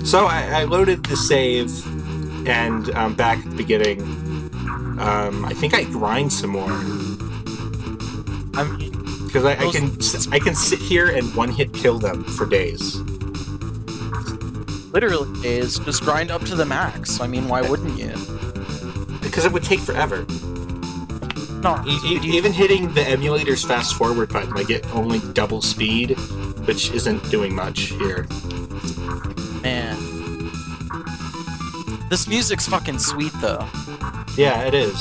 So I loaded the save, and back at the beginning, I think I grind some more. Because I can sit here and one-hit kill them for days. Literally days. Just grind up to the max. I mean, why wouldn't you? Because it would take forever. No. Even hitting the emulator's fast-forward button, I get only double speed, which isn't doing much here. Man. This music's fucking sweet, though. Yeah, it is.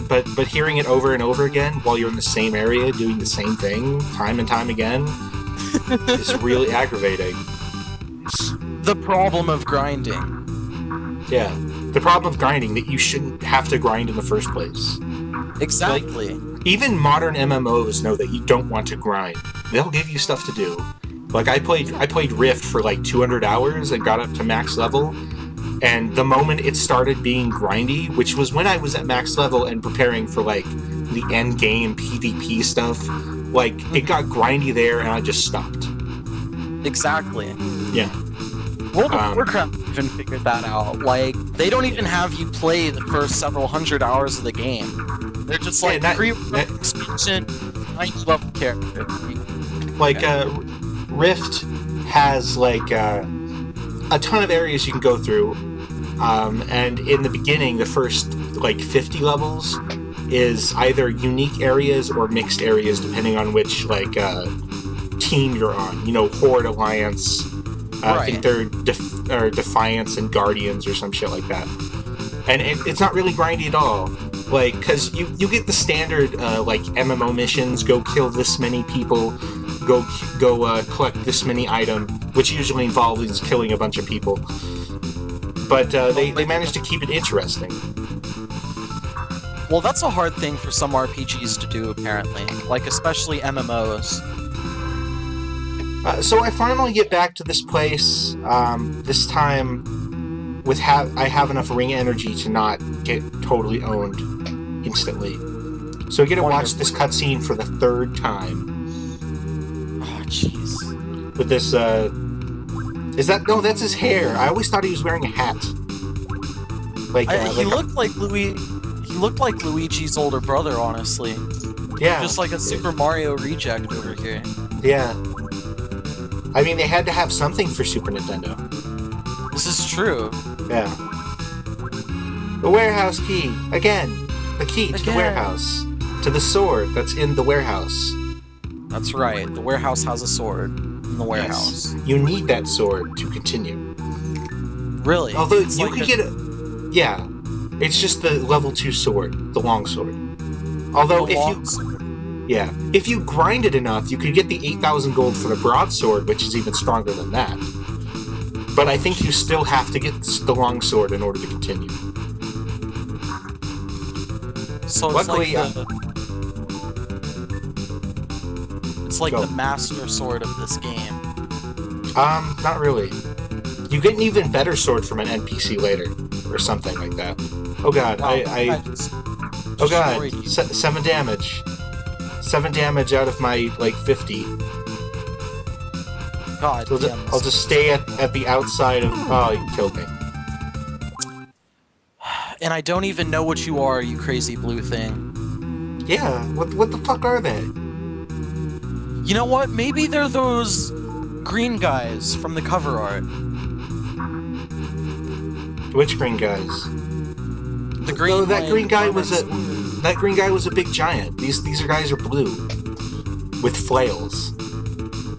But hearing it over and over again while you're in the same area doing the same thing time and time again is really aggravating. The problem of grinding. Yeah. The problem of grinding, that you shouldn't have to grind in the first place. Exactly. Like, even modern MMOs know that you don't want to grind. They'll give you stuff to do. Like, I played Rift for like 200 hours and got up to max level, and the moment it started being grindy, which was when I was at max level and preparing for like the end game PvP stuff, like it got grindy there and I just stopped. Exactly. Yeah. World of Warcraft even figured that out. Like, they don't even have you play the first several hundred hours of the game. They're just like expansion, 90 level character. Like, Rift has like a ton of areas you can go through, and in the beginning, the first like 50 levels is either unique areas or mixed areas, depending on which like team you're on. You know, Horde, Alliance. Right. I think they're Defiance and Guardians or some shit like that. And it's not really grindy at all. Like, because you get the standard, like, MMO missions, go kill this many people, go collect this many items, which usually involves killing a bunch of people. But they managed to keep it interesting. Well, that's a hard thing for some RPGs to do, apparently. Like, especially MMOs. So I finally get back to this place, this time with I have enough ring energy to not get totally owned instantly. So I get to watch this cutscene for the third time. Oh, jeez. With this, no, that's his hair. I always thought he was wearing a hat. He looked like Luigi's older brother, honestly. Yeah. Just like a Super Mario reject over here. Yeah. I mean, they had to have something for Super Nintendo. This is true. Yeah. The warehouse key. Again. The key to the warehouse. To the sword that's in the warehouse. That's right. The warehouse has a sword in the warehouse. Yes. You need that sword to continue. Really? Although you could get a... Yeah. It's just the level 2 sword. The long sword. Although if you grind it enough, you could get the 8,000 gold for the broadsword, which is even stronger than that. But I think you still have to get the longsword in order to continue. So it's luckily, it's like the master sword of this game. Not really. You get an even better sword from an NPC later, or something like that. Oh god, oh god, 7 damage. 7 damage out of my, like, 50. God damn. I'll just stay at the outside of... Oh, you killed me. And I don't even know what you are, you crazy blue thing. Yeah, what the fuck are they? You know what? Maybe they're those green guys from the cover art. Which green guys? The green. No, that green guy was a... That green guy was a big giant. These guys are blue. With flails.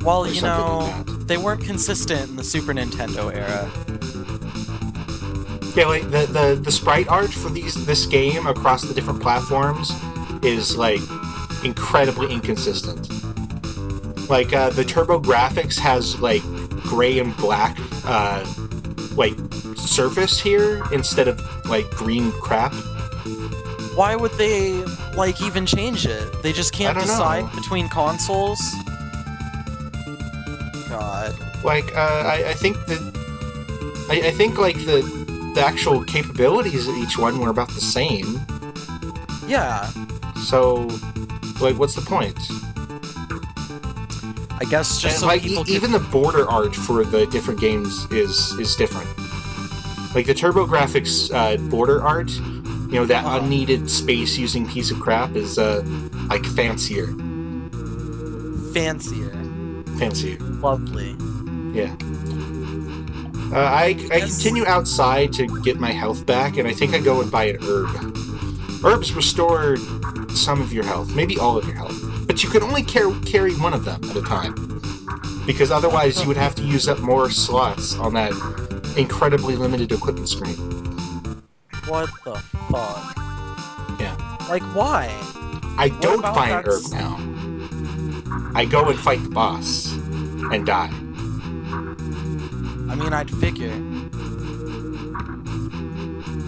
Well, you know, they weren't consistent in the Super Nintendo era. Yeah, like, the sprite art for this game across the different platforms is, like, incredibly inconsistent. Like, the TurboGrafx has, like, gray and black, like, surface here instead of, like, green crap. Why would they, like, even change it? They just can't decide between consoles? God. Like, I think I think, like, the actual capabilities of each one were about the same. Yeah. So, like, what's the point? I guess just and so like people even the border art for the different games is different. Like the TurboGrafx border art, you know, that unneeded space-using piece of crap is like fancier. Fancier. Lovely. Yeah. I continue outside to get my health back, and I think I go and buy an herb. Herbs restore some of your health, maybe all of your health, but you can only carry one of them at a time, because otherwise you would have to use up more slots on that incredibly limited equipment screen. What the fuck? Yeah. Like, why? I don't buy an herb now. I go and fight the boss and die. I mean, I'd figure.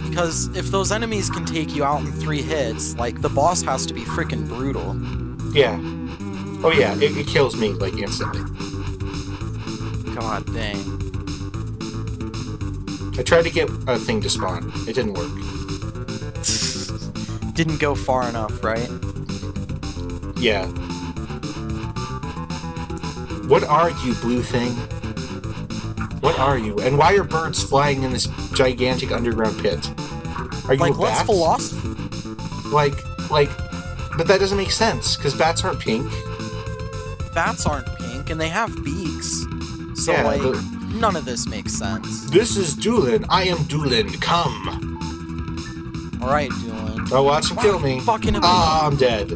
Because if those enemies can take you out in 3 hits, like, the boss has to be freaking brutal. Yeah. Oh yeah, it kills me, like, instantly. God dang. I tried to get a thing to spawn. It didn't work. Didn't go far enough, right? Yeah. What are you, blue thing? What are you? And why are birds flying in this gigantic underground pit? Are you like, a bat? what's philosophy? Like, but that doesn't make sense, because bats aren't pink. Bats aren't pink, and they have beaks. So, yeah, like, none of this makes sense. This is Doolin. I am Doolin. Come. Alright, Doolin. Oh, watch him kill me. Fucking I'm dead.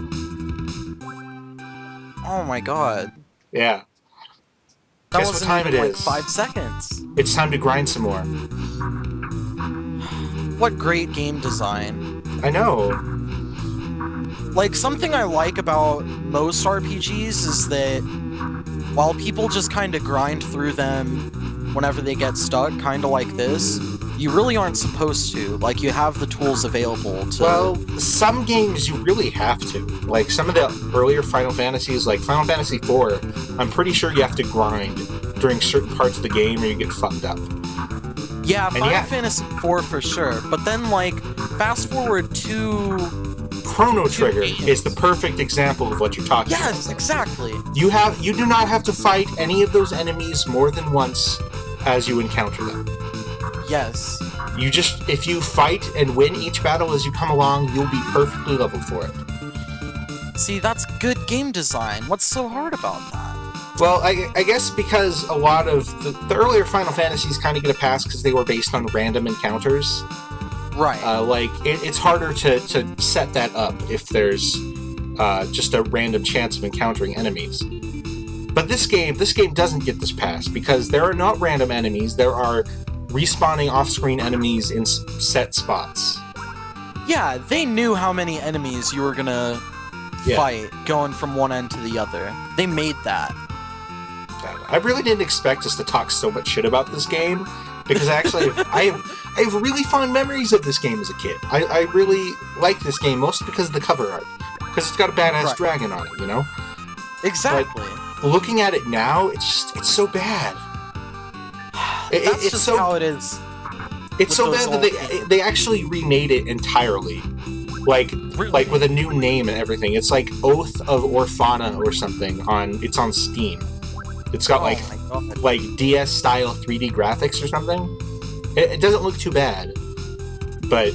Oh my god. Yeah. That Guess what time it is? Like 5 seconds. It's time to grind some more. What great game design. I know. Like, something I like about most RPGs is that while people just kind of grind through them whenever they get stuck, kind of like this, you really aren't supposed to. Like, you have the tools available to... Well, some games you really have to. Like, some of the earlier Final Fantasies, like Final Fantasy IV, I'm pretty sure you have to grind during certain parts of the game or you get fucked up. Yeah, Final Fantasy IV for sure. But then, like, fast forward to... Chrono Trigger is the perfect example of what you're talking about. Yes, exactly. You do not have to fight any of those enemies more than once as you encounter them. Yes. You just, if you fight and win each battle as you come along, you'll be perfectly leveled for it. See, that's good game design. What's so hard about that? Well, I guess because a lot of the earlier Final Fantasies kind of get a pass because they were based on random encounters. Right. Like, it's harder to set that up if there's just a random chance of encountering enemies. But this game doesn't get this pass because there are not random enemies, there are respawning off-screen enemies in set spots. Yeah, they knew how many enemies you were gonna fight going from one end to the other. They made that. I really didn't expect us to talk so much shit about this game, because actually I have really fond memories of this game as a kid. I really like this game, mostly because of the cover art. Because it's got a badass dragon on it, you know? Exactly. But looking at it now, it's so bad. That's just how it is. It's so bad that they actually remade it entirely. Like, really? Like with a new name and everything. It's like Oath of Orphana or something. It's on Steam. It's got like DS style 3D graphics or something. It doesn't look too bad, but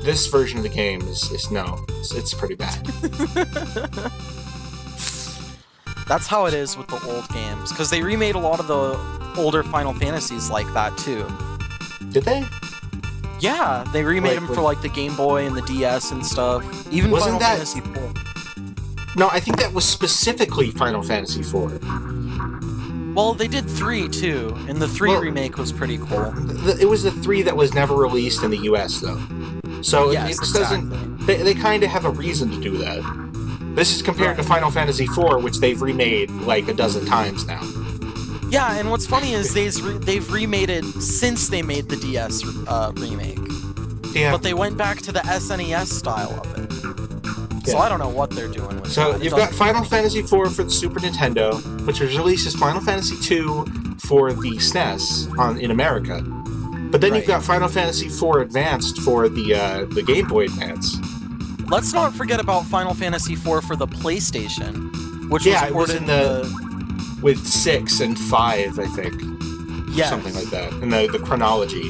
this version of the game it's pretty bad. That's how it is with the old games, because they remade a lot of the older Final Fantasies like that too. Did they? Yeah, they remade them for like the Game Boy and the DS and stuff. Even Final Fantasy IV. No, I think that was specifically Final Fantasy IV. Well, they did 3 too, and the 3 remake was pretty cool. It was the 3 that was never released in the US though. So yes, it doesn't. They kind of have a reason to do that. This is compared to Final Fantasy IV, which they've remade like a dozen times now. Yeah, and what's funny is they've remade it since they made the DS remake. Yeah. But they went back to the SNES style of it. So I don't know what they're doing with So that. you've got Final Fantasy IV for the Super Nintendo, which was released as Final Fantasy II for the SNES in America. But then you've got Final Fantasy IV Advanced for the Game Boy Advance. Let's not forget about Final Fantasy IV for the PlayStation, which Yeah, was it was ported in with 6 and 5, I think. yes. Something like that, in the chronology.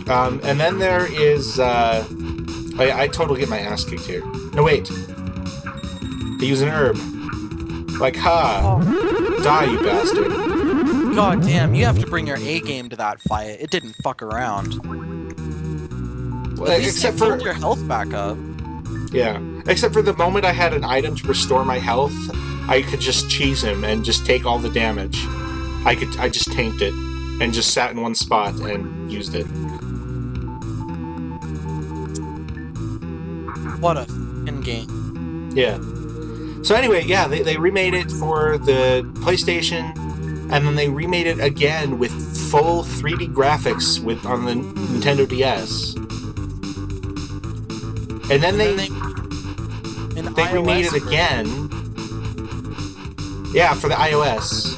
And then there is, I totally get my ass kicked here. No, wait. I use an herb. Like, ha! Die, you bastard. God damn, you have to bring your A game to that fight. It didn't fuck around. Well, At least except you for filled your health back up. Yeah. Except for the moment I had an item to restore my health, I could just cheese him and just take all the damage. I just tanked it and just sat in one spot and used it. What a f***ing game. Yeah. So anyway, yeah, they remade it for the PlayStation, and then they remade it again with full 3D graphics on the Nintendo DS. And then they remade it again. Yeah, for the iOS.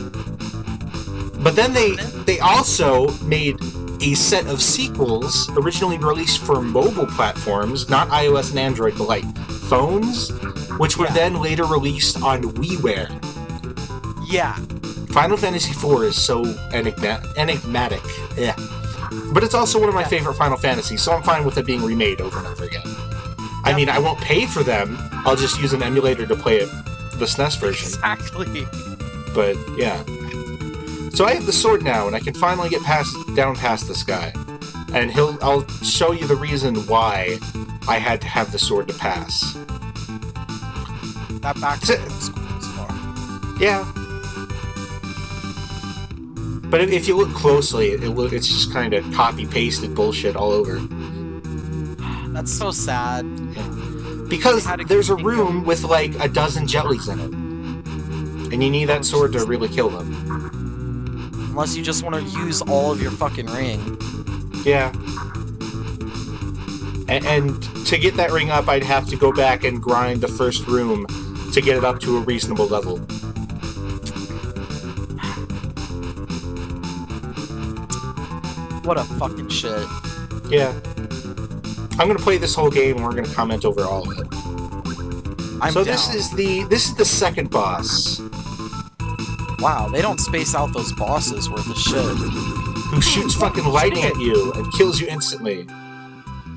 But then they also made a set of sequels originally released for mobile platforms, not iOS and Android, but like phones, which were then later released on WiiWare. Yeah. Final Fantasy IV is so enigmatic. Yeah. But it's also one of my favorite Final Fantasies, so I'm fine with it being remade over and over again. I mean, I won't pay for them. I'll just use an emulator to play it, the SNES version. Exactly. But, yeah. So I have the sword now, and I can finally get down past this guy. And I'll show you the reason why I had to have the sword to pass. That back is far. Yeah. But if you look closely, it's just kind of copy-pasted bullshit all over. That's so sad. Because there's a room with like a dozen jellies in it. And you need that sword to really kill them. Unless you just want to use all of your fucking ring. Yeah. And to get that ring up, I'd have to go back and grind the first room to get it up to a reasonable level. What a fucking shit. Yeah. I'm gonna play this whole game and we're gonna comment over all of it. So this is the second boss. Wow, they don't space out those bosses worth of shit. Who shoots fucking lightning at you and kills you instantly.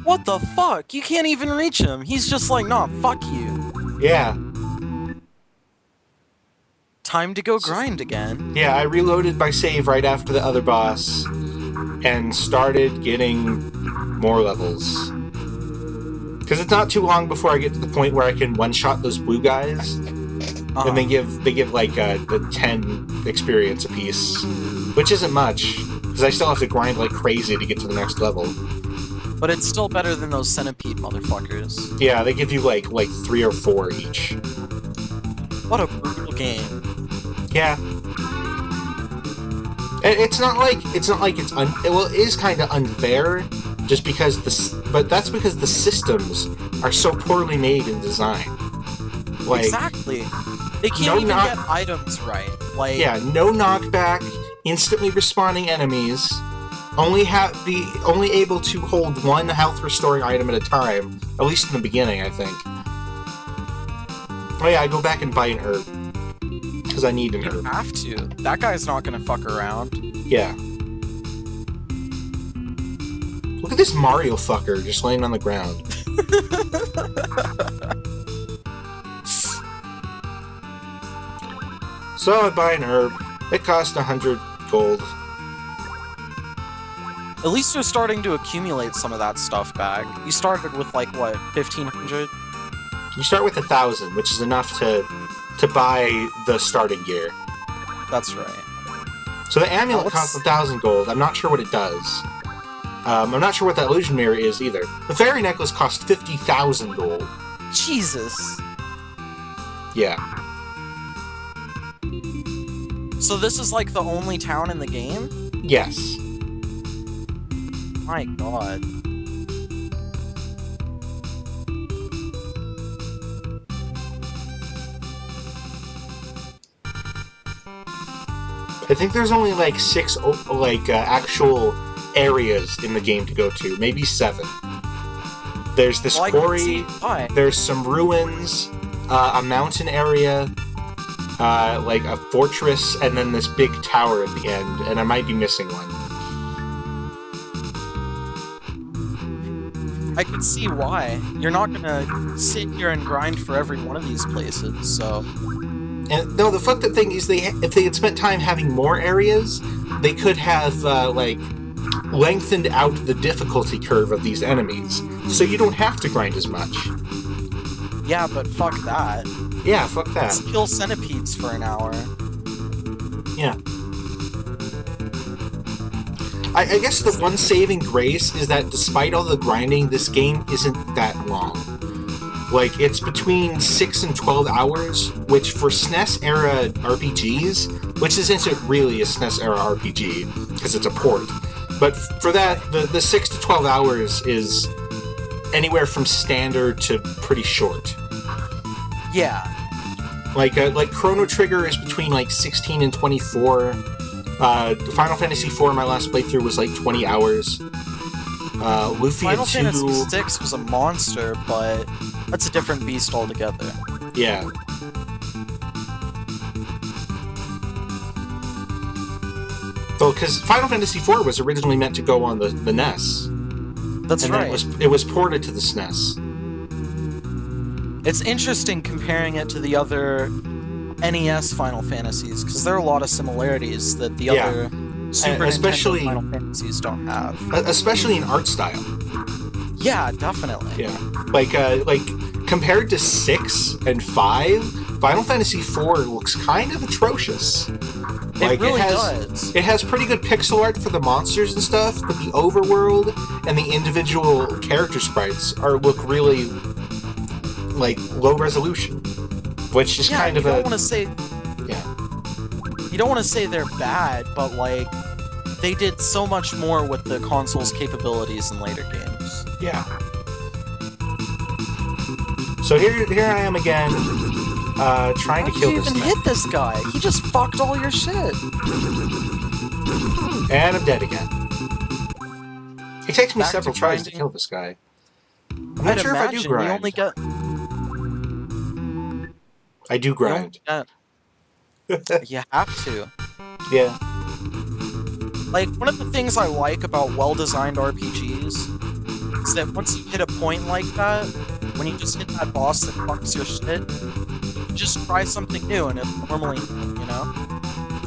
What the fuck? You can't even reach him. He's just like, nah, fuck you. Yeah. Time to go grind again. Yeah, I reloaded my save right after the other boss and started getting more levels. Because it's not too long before I get to the point where I can one-shot those blue guys. And they give like the 10 experience apiece, which isn't much, because I still have to grind like crazy to get to the next level. But it's still better than those centipede motherfuckers. Yeah, they give you like 3 or 4 each. What a brutal game. Yeah. And it's not like well, it is kind of unfair, just because but that's because the systems are so poorly made and designed. Like, exactly. They can't even get items right. Like, yeah, no knockback, instantly respawning enemies, only able to hold one health restoring item at a time, at least in the beginning, I think. Oh yeah, I go back and buy an herb. Because I need an herb. You have to. That guy's not gonna fuck around. Yeah. Look at this Mario fucker just laying on the ground. So I buy an herb. It cost 100 gold. At least you're starting to accumulate some of that stuff back. You started with like, what, 1,500? You start with 1,000, which is enough to buy the starting gear. That's right. So the amulet costs 1,000 gold. I'm not sure what it does. I'm not sure what that illusion mirror is either. The fairy necklace costs 50,000 gold. Jesus. Yeah. So this is like the only town in the game? Yes. My god. I think there's only like 6 actual areas in the game to go to, maybe 7. There's this Well, I can quarry. see why. There's some ruins, a mountain area, like a fortress, and then this big tower at the end. And I might be missing one. I can see why. You're not gonna sit here and grind for every one of these places, so... And no, the fucked up thing is if they had spent time having more areas, they could have, like, lengthened out the difficulty curve of these enemies, so you don't have to grind as much. Yeah, but fuck that. Yeah, fuck that. Let's kill centipedes for an hour. Yeah. I guess the one saving grace is that despite all the grinding, this game isn't that long. Like, it's between 6 and 12 hours, which for SNES-era RPGs, which isn't really a SNES-era RPG, because it's a port, but for that, the 6 to 12 hours is anywhere from standard to pretty short. Yeah. Like Chrono Trigger is between, like, 16 and 24. Final Fantasy IV, my last playthrough, was like 20 hours. Lufia Final 2... Fantasy VI was a monster, but that's a different beast altogether. Yeah. So, because Final Fantasy IV was originally meant to go on the NES. That's and right. Then it was ported to the SNES. It's interesting comparing it to the other NES Final Fantasies, because there are a lot of similarities that the other Super Nintendo Final Fantasies don't have. Especially in art style. Yeah, definitely. Yeah. Like compared to 6 and 5, Final Fantasy IV looks kind of atrocious. Like, it really does. It has pretty good pixel art for the monsters and stuff, but the overworld and the individual character sprites look really, like, low resolution. Which is kind of you don't want to say... Yeah. You don't want to say they're bad, but, like, they did so much more with the console's capabilities in later games. Yeah. So here I am again, trying to kill this How'd you even hit this guy? He just fucked all your shit. And I'm dead again. It takes me several tries to kill this guy. I'm not sure if I do grind. You only get... I do grind. You have to. Yeah. Like, one of the things I like about well-designed RPGs is that once you hit a point like that, when you just hit that boss that fucks your shit, you can just try something new and it'll normally, you know?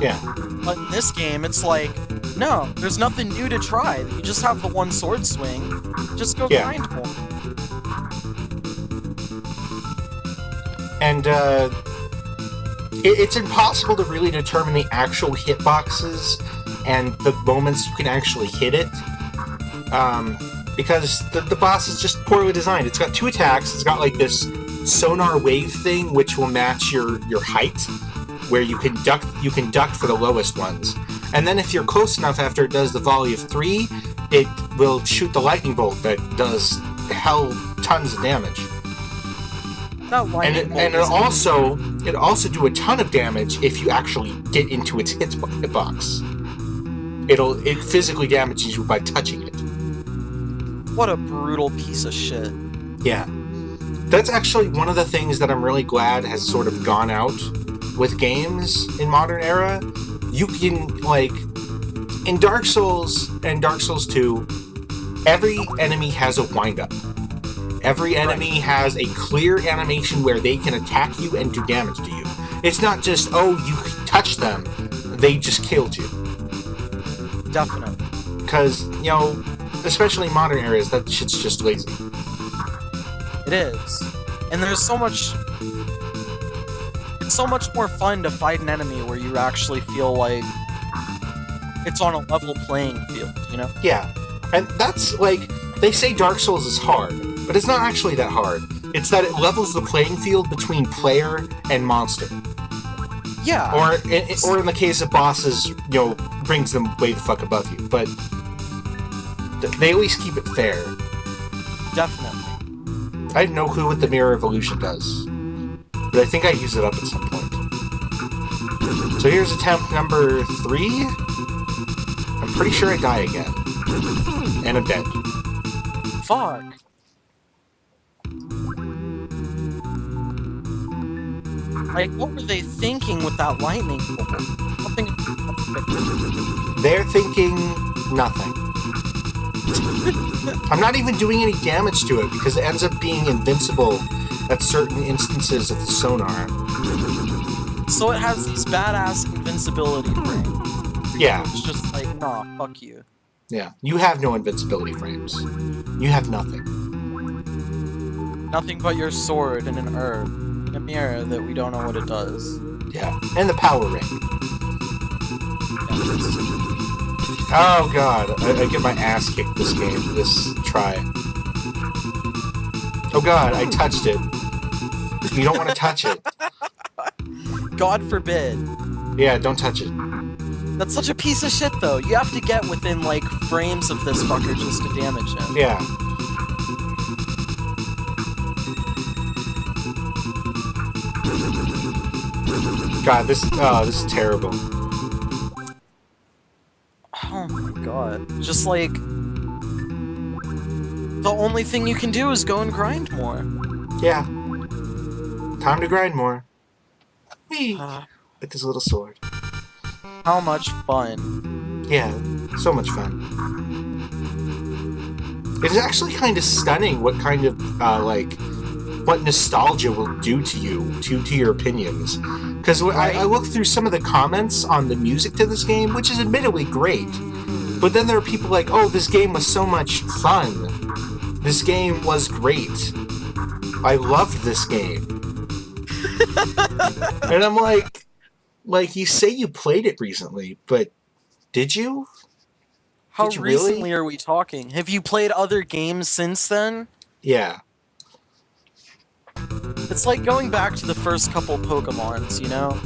Yeah. But in this game, it's like, no, there's nothing new to try. You just have the one sword swing. Just go grind more. And, it's impossible to really determine the actual hitboxes and the moments you can actually hit it. Because the boss is just poorly designed. It's got 2 attacks. It's got, like, this sonar wave thing, which will match your height, where you can duck for the lowest ones. And then if you're close enough after it does the volley of 3, it will shoot the lightning bolt that does tons of damage. And it also do a ton of damage if you actually get into its hitbox. It physically damages you by touching it. What a brutal piece of shit. Yeah. That's actually one of the things that I'm really glad has sort of gone out with games in modern era. You can, like, in Dark Souls and Dark Souls 2, every enemy has a wind-up. Every enemy has a clear animation where they can attack you and do damage to you. It's not just, oh, you touch them, they just killed you. Definitely. Because, you know, especially in modern areas, that shit's just lazy. It is. And there's so much... It's so much more fun to fight an enemy where you actually feel like it's on a level playing field, you know? Yeah. And that's, like, they say Dark Souls is hard, but it's not actually that hard. It's that it levels the playing field between player and monster. Yeah. Or in the case of bosses, you know, brings them way the fuck above you. But they at least keep it fair. Definitely. I have no clue what the Mirror Evolution does, but I think I use it up at some point. So here's attempt number 3. I'm pretty sure I die again. And I'm dead. Fuck. Like, what were they thinking with that lightning bolt? Nothing. They're thinking nothing. I'm not even doing any damage to it because it ends up being invincible at certain instances of the sonar. So it has these badass invincibility frames. Yeah. It's just like, nah, fuck you. Yeah. You have no invincibility frames. You have nothing. Nothing but your sword and an herb. And a mirror that we don't know what it does. Yeah. And the power ring. Oh god, I get my ass kicked this try. Oh god, I touched it. You don't want to touch it. God forbid. Yeah, don't touch it. That's such a piece of shit, though. You have to get within, like, frames of this fucker just to damage him. Yeah. God, this is terrible. Oh my god. Just like... The only thing you can do is go and grind more. Yeah. Time to grind more. Whee! With this little sword. How much fun. Yeah, so much fun. It is actually kind of stunning what kind of, what nostalgia will do to you, to your opinions. Because I look through some of the comments on the music to this game, which is admittedly great, but then there are people like, oh, this game was so much fun. This game was great. I loved this game. And I'm like, you say you played it recently, but did you? How did you recently really? are we talking? Have you played other games since then? Yeah. It's like going back to the first couple Pokemons, you know?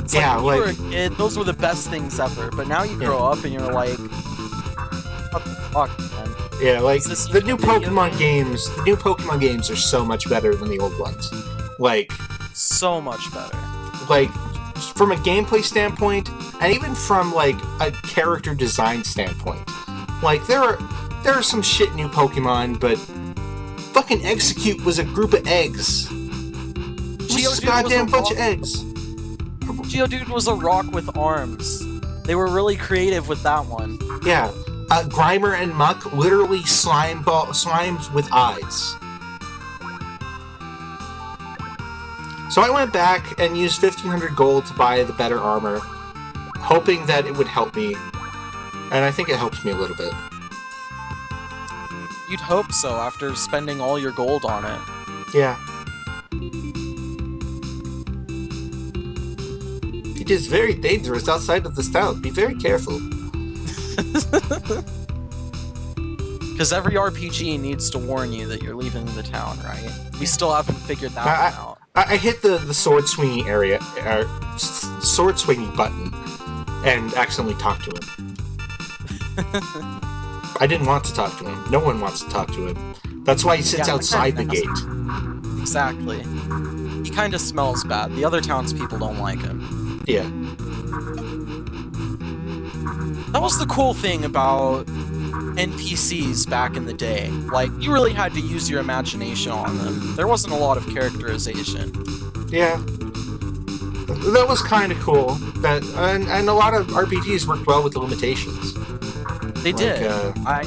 It's Yeah, like when you were a kid, those were the best things ever, but now you grow up and you're like, what the fuck, man? Yeah, like, the new Pokemon games are so much better than the old ones. Like... So much better. Like, from a gameplay standpoint, and even from, like, a character design standpoint. Like, there are some shit new Pokemon, but... Fucking Execute was a group of eggs. Just a goddamn bunch of eggs. Geodude was a rock with arms. They were really creative with that one. Yeah. Grimer and Muck, literally slimes with eyes. So I went back and used 1,500 gold to buy the better armor, hoping that it would help me. And I think it helped me a little bit. You'd hope so after spending all your gold on it. Yeah. It is very dangerous outside of this town. Be very careful. Because every RPG needs to warn you that you're leaving the town, right? We still haven't figured that one out. I hit the sword swingy area, sword swingy button, and accidentally talked to him. I didn't want to talk to him. No one wants to talk to him. That's why he sits outside the gate. Exactly. He kind of smells bad. The other townspeople don't like him. Yeah. That was the cool thing about NPCs back in the day. Like, you really had to use your imagination on them. There wasn't a lot of characterization. Yeah. That was kind of cool. And a lot of RPGs worked well with the limitations. They did. I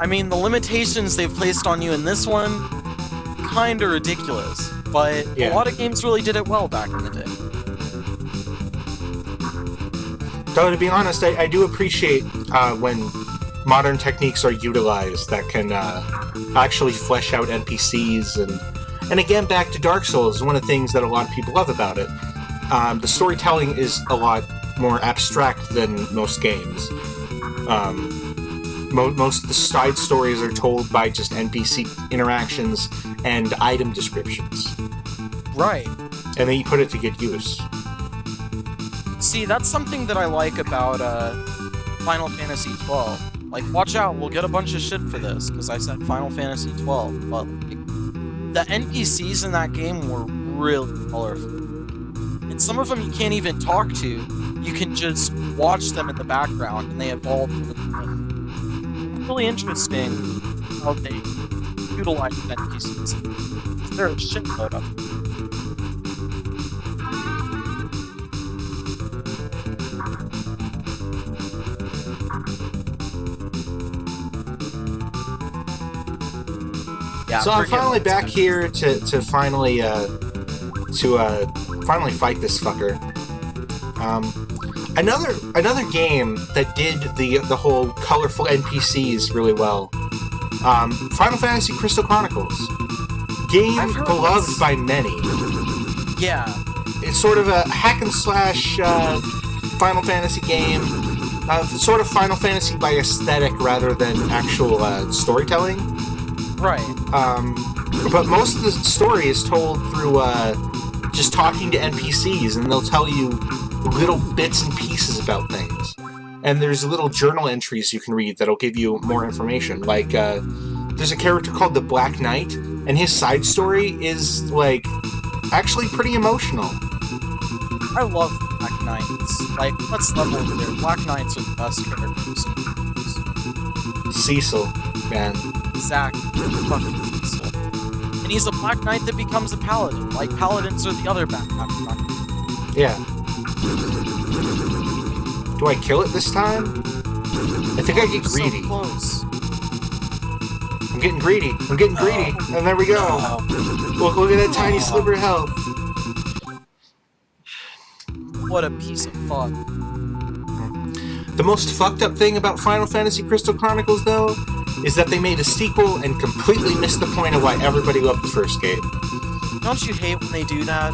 mean, the limitations they've placed on you in this one, kinda ridiculous. But a lot of games really did it well back in the day. Though, to be honest, I do appreciate when modern techniques are utilized that can actually flesh out NPCs. And again, back to Dark Souls, one of the things that a lot of people love about it. The storytelling is a lot more abstract than most games. Most of the side stories are told by just NPC interactions and item descriptions. Right. And then you put it to good use. See, that's something that I like about Final Fantasy XII. Like, watch out, we'll get a bunch of shit for this, because I said Final Fantasy XII, but the NPCs in that game were really colorful. And some of them you can't even talk to. You can just watch them in the background, and they evolve over time. It's really interesting how they utilize NPCs. They're a shitload of them. Yeah. So I'm forgive finally me. back here to finally finally fight this fucker. Another game that did the whole colorful NPCs really well. Final Fantasy Crystal Chronicles. Game I've heard beloved this. by many. Yeah. It's sort of a hack and slash Final Fantasy game. Sort of Final Fantasy by aesthetic rather than actual storytelling. Right. But most of the story is told through just talking to NPCs, and they'll tell you little bits and pieces about things. And there's little journal entries you can read that'll give you more information. Like, there's a character called the Black Knight, and his side story is, like, actually pretty emotional. I love Black Knights. Like, let's level it there. Black Knights are the best characters in Cecil, man. Exactly. Fucking Cecil. And he's a Black Knight that becomes a paladin. Like, paladins are the other Black Knight. Yeah. Do I kill it this time? I think I get greedy. So close. I'm getting greedy. I'm getting greedy. And there we go. Look at that tiny sliver of health. What a piece of fuck. The most fucked up thing about Final Fantasy Crystal Chronicles, though, is that they made a sequel and completely missed the point of why everybody loved the first game. Don't you hate when they do that?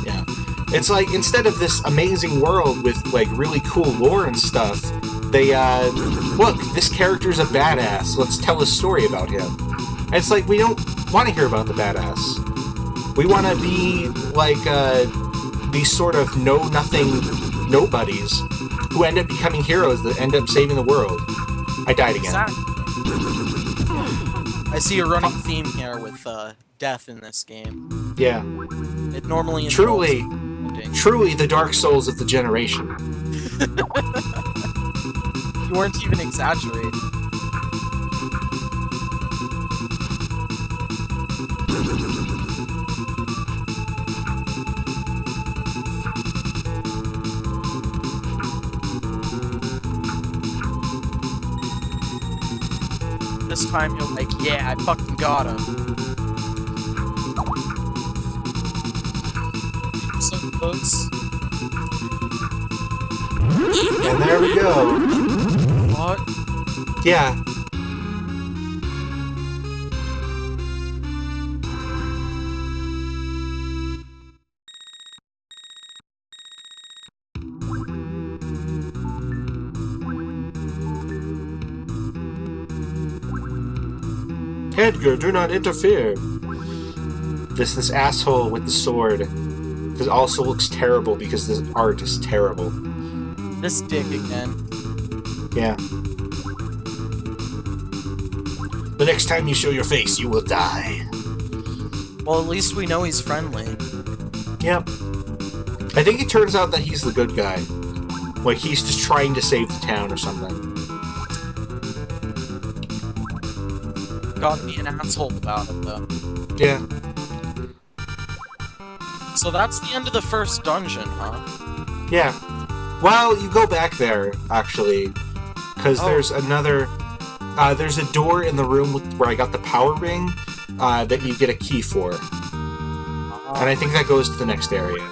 Yeah. It's like, instead of this amazing world with, like, really cool lore and stuff, they, look, this character's a badass, let's tell a story about him. And it's like, we don't want to hear about the badass. We want to be, like, these sort of know-nothing nobodies who end up becoming heroes that end up saving the world. I died again. Exactly. I see a running theme here with, death in this game. Yeah. It normally involves Truly, ending. truly the Dark Souls of the generation. You weren't even exaggerating. This time you're like, yeah, I fucking got him. So close. And there we go. What? Yeah. Edgar, do not interfere. This asshole with the sword. This also looks terrible because this art is terrible. This dick again. Yeah. The next time you show your face, you will die. Well, at least we know he's friendly. Yep. I think it turns out that he's the good guy. Like, he's just trying to save the town or something. Gotta be an asshole about it, though. Yeah. So that's the end of the first dungeon, huh? Yeah. Well, you go back there, actually. Because there's another... there's a door in the room where I got the power ring that you get a key for. And I think that goes to the next area.